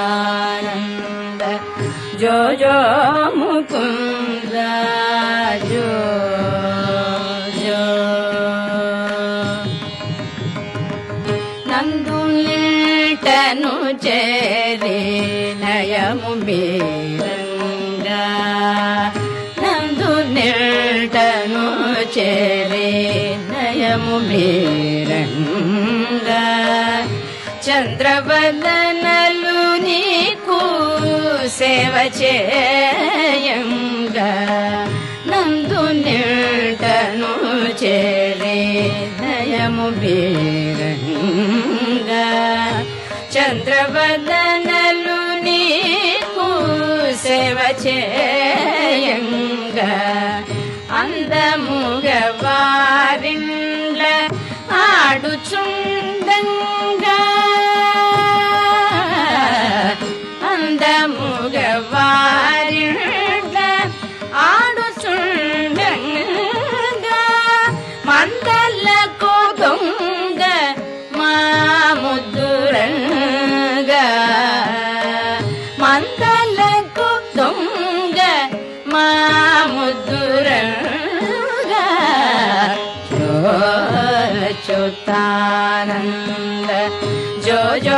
अच्युतानंद जो जो मुकुंद जो जो నందు నిల్టను చేరి నయము మీరంగా నందు నిల్టను చేరి నయము మీరంగా చంద్రవదనలు నీకు సేవ చేయంగా నందు నిల్టను చేరి నయము మీరంగా చంద్రవదనలు నీకు సేవ చేయంగా అందముగా వారిండ్ల ఆడుచుండంగా అందముగా వారిండ్ల ఆడుచుండంగా మందలకు దొంగ మా ముద్దురంగా మందలకు దొంగ మా ముద్దురంగా అచ్యుతానంద జో జో